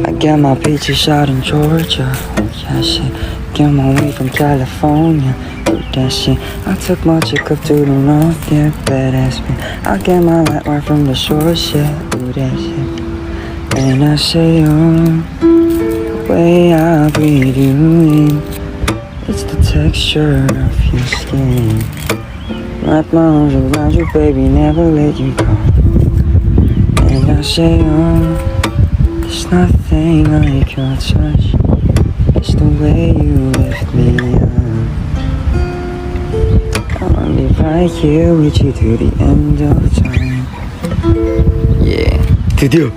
I get my peaches out in Georgia. Oh yeah, shit. Get my weed from California. Do that shit. I took my chick up to the north, yeah, badass man. I get my light right from the shore, yeah. Do that shit. And I say, oh, the way I breathe you in, it's the texture of your skin. Wrap my arms around you, baby, never let you go. And I say, oh, there's nothing like your touch. It's the way you lift me up. I'll be right here with you to the end of time. Yeah. 드디어